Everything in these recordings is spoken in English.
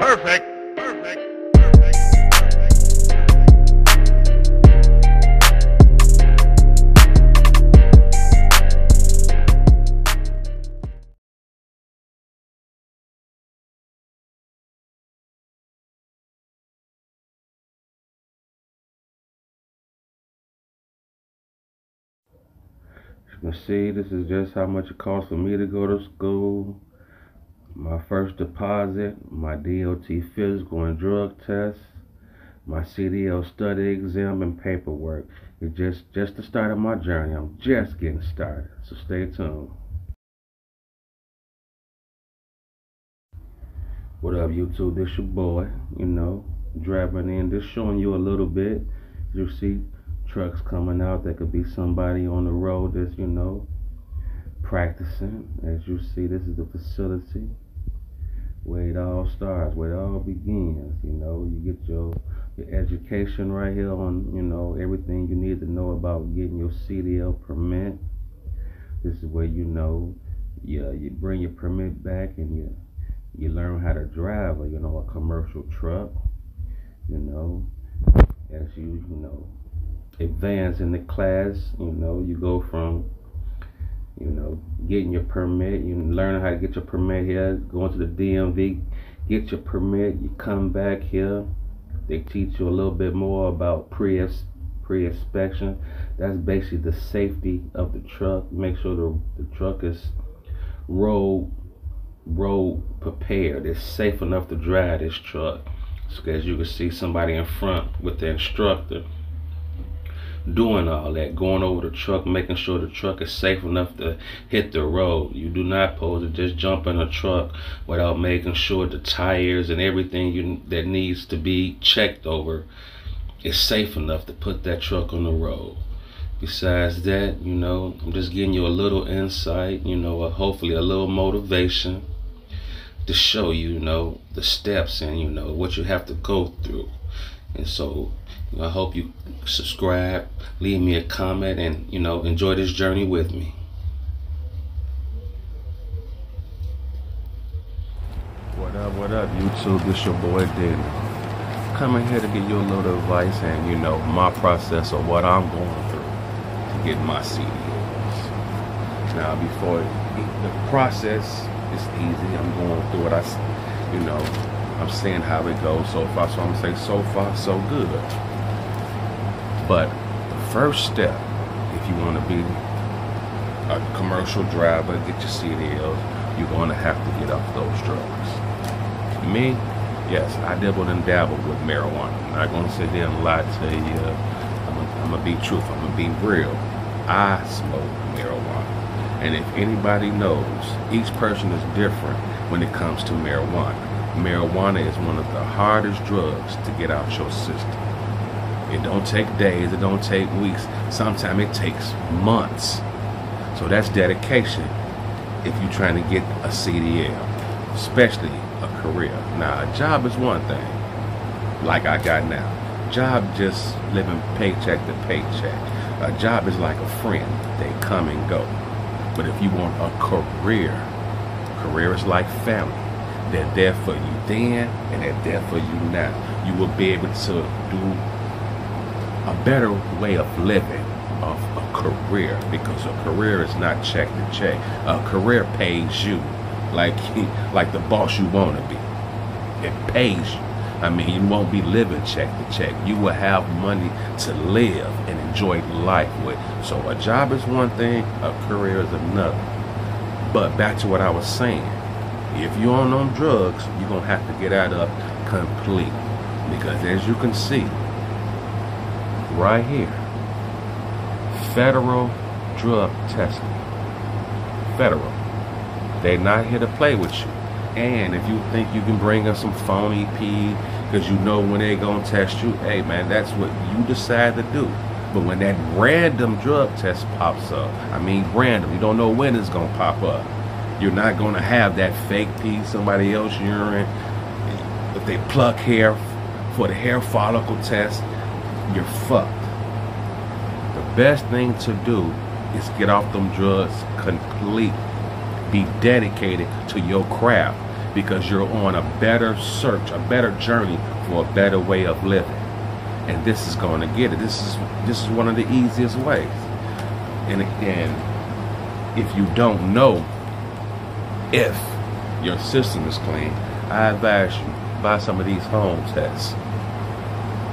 Perfect. Perfect. You can see this is just how much it costs for me to go to school. My first deposit, my DOT physical and drug test, my CDL study exam and paperwork. It's just the start of my journey. I'm just getting started, so stay tuned. What up, YouTube? This your boy, driving in, just showing you a little bit. You see trucks coming out. There could be somebody on the road that's, practicing. As you see, this is the facility where it all starts, where it all begins. You get your education right here on, everything you need to know about getting your CDL permit. This is where you bring your permit back and you learn how to drive a commercial truck. As you advance in the class, you go from getting your permit, you learn how to get your permit here, going to the DMV, get your permit, you come back here, they teach you a little bit more about pre-inspection. That's basically the safety of the truck. Make sure the truck is road prepared. It's safe enough to drive this truck. So as you can see, somebody in front with the instructor doing all that, going over the truck, making sure the truck is safe enough to hit the road. You do not pose to just jump in a truck without making sure the tires and everything that needs to be checked over is safe enough to put that truck on the road. Besides that, I'm just giving you a little insight, hopefully a little motivation to show you, the steps and, what you have to go through. And so I hope you subscribe, leave me a comment, and enjoy this journey with me. What up, YouTube? This your boy Denny. Coming here to give you a little advice and my process of what I'm going through to get my CDLs. Now, before the process is easy, I'm going through it. I'm seeing how it goes so far, so I'm gonna say so far so good. But the first step, if you want to be a commercial driver, get your CDLs, you're going to have to get off those drugs. Me, yes, I dabbled and dabbled with marijuana. I'm not going to sit there and lie to you. I'm going to be truthful. I'm going to be real. I smoke marijuana. And if anybody knows, each person is different when it comes to marijuana. Marijuana is one of the hardest drugs to get out your system. It don't take days, it don't take weeks. Sometimes it takes months. So that's dedication if you're trying to get a CDL, especially a career. Now, a job is one thing, like I got now. Job just living paycheck to paycheck. A job is like a friend. They come and go. But if you want a career is like family. They're there for you then, and they're there for you now. You will be able to do a better way of living of a career, because a career is not check to check. A career pays you like the boss you want to be. It pays you. I mean, you won't be living check to check. You will have money to live and enjoy life with. So a job is one thing, a career is another. But back to what I was saying. If you're on them drugs, you're going to have to get out of completely. Because as you can see, right here, federal drug testing. Federal. They're not here to play with you. And if you think you can bring us some phony pee, because you know when they're going to test you, hey man, that's what you decide to do. But when that random drug test pops up, I mean random, you don't know when it's going to pop up. You're not going to have that fake pee, somebody else urine. If they pluck hair for the hair follicle test, you're fucked. The best thing to do is get off them drugs completely. Be dedicated to your craft. because you're on a better search, a better journey for a better way of living. And this is going to get it. This is one of the easiest ways. And if you don't know if your system is clean, I advise you, buy some of these home tests.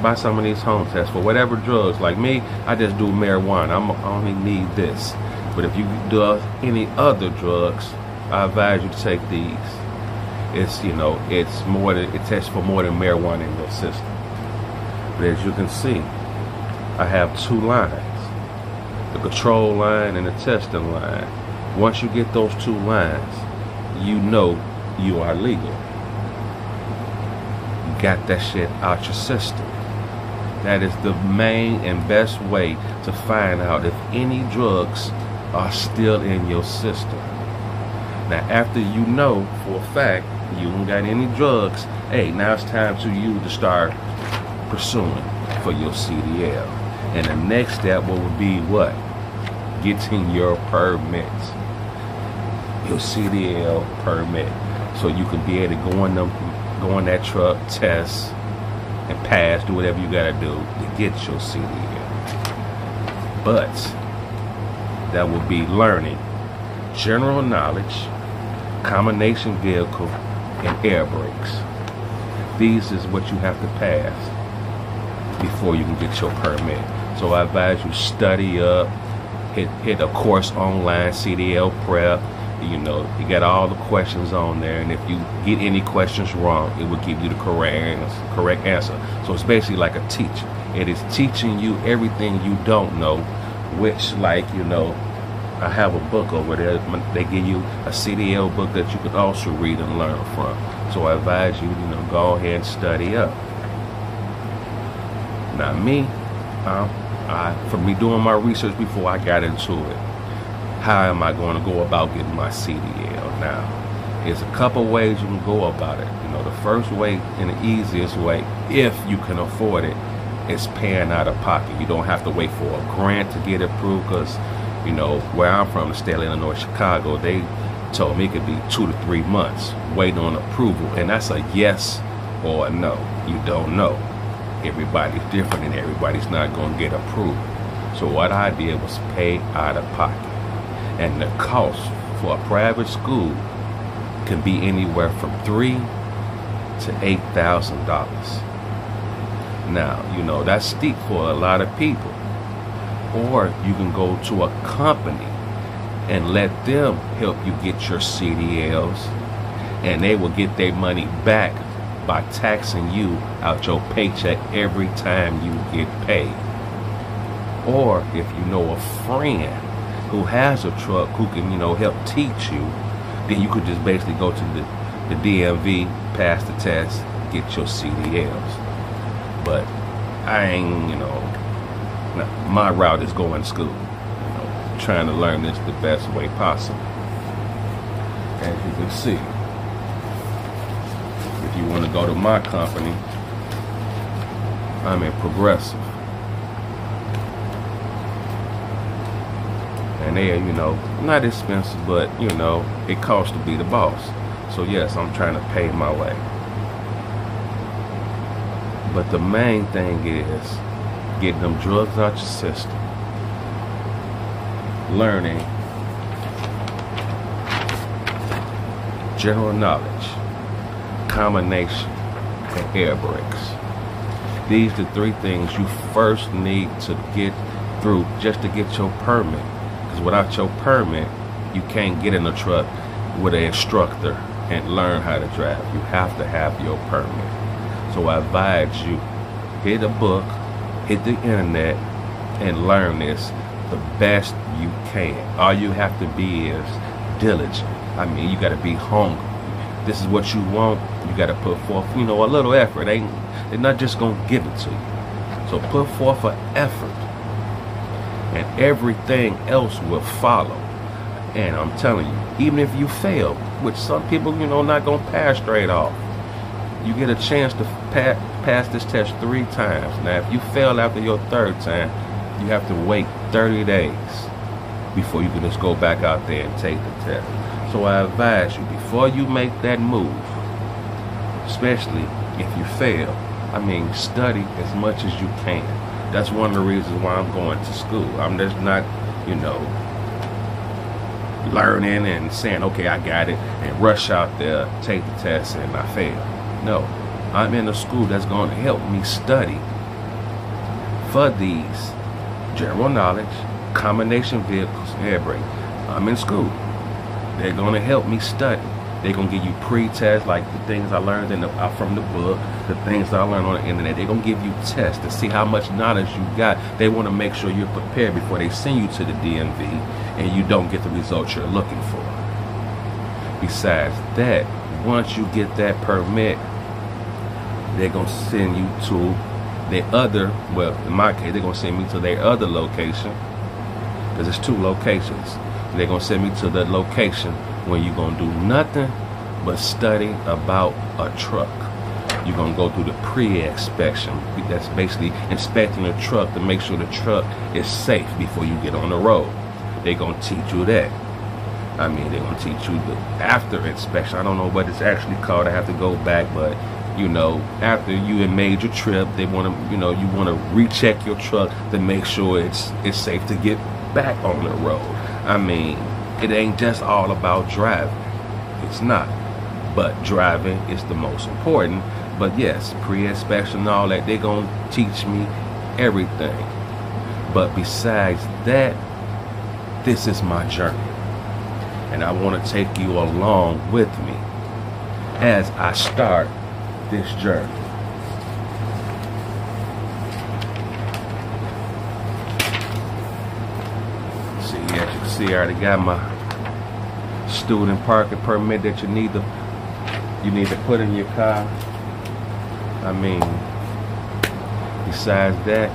Buy some of these home tests for whatever drugs. Like me, I just do marijuana. I only need this. But if you do any other drugs, I advise you to take these. It's, you know, it's more than, it tests for more than marijuana in your system. But as you can see, I have two lines, the control line and the testing line. Once you get those two lines, you know you are legal. You got that shit out your system. That is the main and best way to find out if any drugs are still in your system. Now, after you know for a fact you don't got any drugs, hey, now it's time to you to start pursuing for your CDL. And the next step would be what? Getting your permit. Your CDL permit. So you can be able to go on that truck, test, and pass, do whatever you gotta do to get your CDL. But that will be learning general knowledge, combination vehicle, and air brakes. These is what you have to pass before you can get your permit. So I advise you study up, hit a course online, CDL prep. You know, you got all the questions on there, and if you get any questions wrong, it will give you the correct answer. So it's basically like a teacher. It is teaching you everything you don't know, which, like, you know, I have a book over there. They give you a CDL book that you can also read and learn from. So I advise you, you know, go ahead and study up. Now me, from me doing my research before I got into it, how am I going to go about getting my CDL? Now, there's a couple ways you can go about it. You know, the first way and the easiest way, if you can afford it, is paying out of pocket. You don't have to wait for a grant to get approved, because, you know, where I'm from, the state of Illinois, Chicago, they told me it could be 2 to 3 months waiting on approval. And that's a yes or a no. You don't know. Everybody's different, and everybody's not going to get approved. So what I did was pay out of pocket. And the cost for a private school can be anywhere from $3,000 to $8,000. Now, you know, that's steep for a lot of people. Or you can go to a company and let them help you get your CDLs, and they will get their money back by taxing you out your paycheck every time you get paid. Or if you know a friend who has a truck who can, you know, help teach you, then you could just basically go to the DMV, pass the test, get your CDLs. But I ain't, you know, my route is going to school, you know, trying to learn this the best way possible. As you can see, if you want to go to my company, I'm in Progressive. And they are, you know, not expensive, but, you know, it costs to be the boss. So yes, I'm trying to pay my way. But the main thing is getting them drugs out your system, learning general knowledge, combination, and air brakes. These are the 3 things you first need to get through just to get your permit. Because without your permit, you can't get in a truck with an instructor and learn how to drive. You have to have your permit. So I advise you, hit a book, hit the internet, and learn this the best you can. All you have to be is diligent. I mean, you got to be hungry. This is what you want. You got to put forth, you know, a little effort. They're not just going to give it to you. So put forth an effort, and everything else will follow. And I'm telling you, even if you fail, which some people, you know, not going to pass straight off, you get a chance to pass this test 3 times. Now, if you fail after your 3rd time, you have to wait 30 days before you can just go back out there and take the test. So I advise you, before you make that move, especially if you fail, I mean, study as much as you can. That's one of the reasons why I'm going to school. I'm just not, you know, learning and saying, okay, I got it, and rush out there, take the test, and I fail. No, I'm in a school that's going to help me study for these general knowledge, combination vehicles, and air brake. I'm in school. They're going to help me study. They're going to give you pre-tests, like the things I learned from the book, the things I learned on the internet. They're going to give you tests to see how much knowledge you got. They want to make sure you're prepared before they send you to the DMV and you don't get the results you're looking for. Besides that, once you get that permit, they're going to send you to their other, well, in my case, they're going to send me to their other location, because it's 2 locations. They're going to send me to the location where you're going to do nothing but study about a truck. You're going to go through the pre-inspection. That's basically inspecting the truck to make sure the truck is safe before you get on the road. They're going to teach you that. I mean, they're going to teach you the after inspection. I don't know what it's actually called. I have to go back, but you know, after you have made your trip, they want to, you know, you want to recheck your truck to make sure it's safe to get back on the road. I mean, it ain't just all about driving. It's not. But driving is the most important. But yes, pre-inspection and all that, they're going to teach me everything. But besides that, this is my journey. And I want to take you along with me as I start this journey. See, as you can see, I already got my student parking permit that you need to put in your car. I mean, besides that,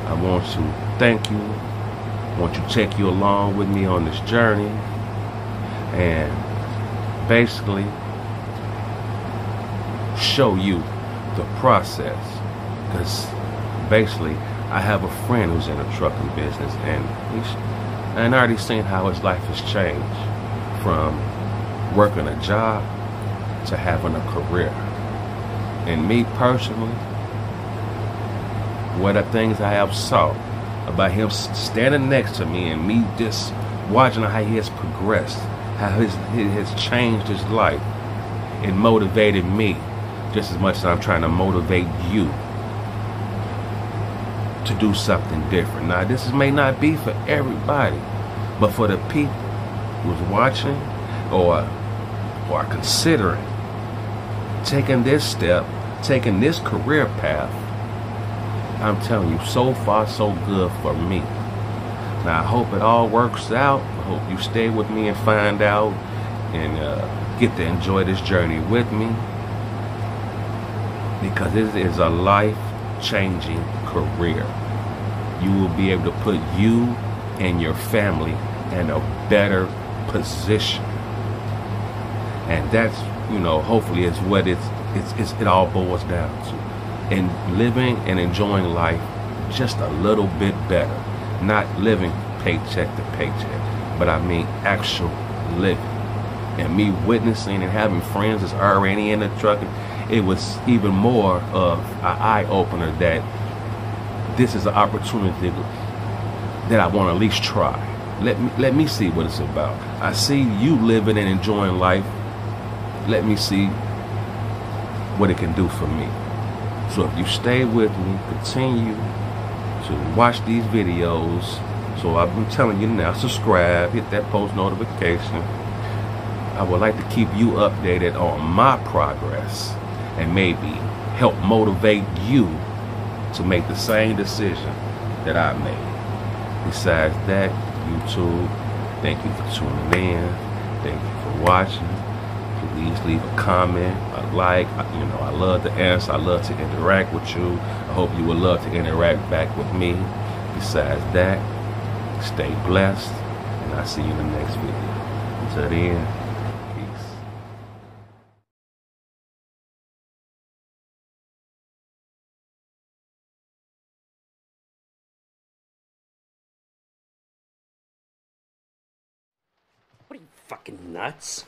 I want to thank you. I want to take you along with me on this journey, and basically show you the process, because basically I have a friend who's in a trucking business, and I already seen how his life has changed from working a job to having a career. And me personally, what are things I have saw about him standing next to me and me just watching how he has progressed, how he has changed his life, it motivated me just as much as I'm trying to motivate you to do something different. Now, this may not be for everybody, but for the people who's watching or considering taking this step, taking this career path, I'm telling you, so far so good for me. Now, I hope it all works out. I hope you stay with me and find out and get to enjoy this journey with me, because this is a life-changing career. You will be able to put you and your family in a better position, and that's, you know, hopefully is what it all boils down to. And living and enjoying life just a little bit better, not living paycheck to paycheck, but I mean actual living. And me witnessing and having friends that's already in the trucking, it was even more of an eye-opener that this is an opportunity that I want to at least try. Let me see what it's about. I see you living and enjoying life. Let me see what it can do for me. So if you stay with me, continue to watch these videos. So I've been telling you now, subscribe, hit that post notification. I would like to keep you updated on my progress and maybe help motivate you to make the same decision that I made. Besides that, YouTube, thank you for tuning in. Thank you for watching. Please leave a comment, a like. You know, I love to answer. I love to interact with you. I hope you would love to interact back with me. Besides that, stay blessed, and I'll see you in the next video. Until then, What are you, fucking nuts?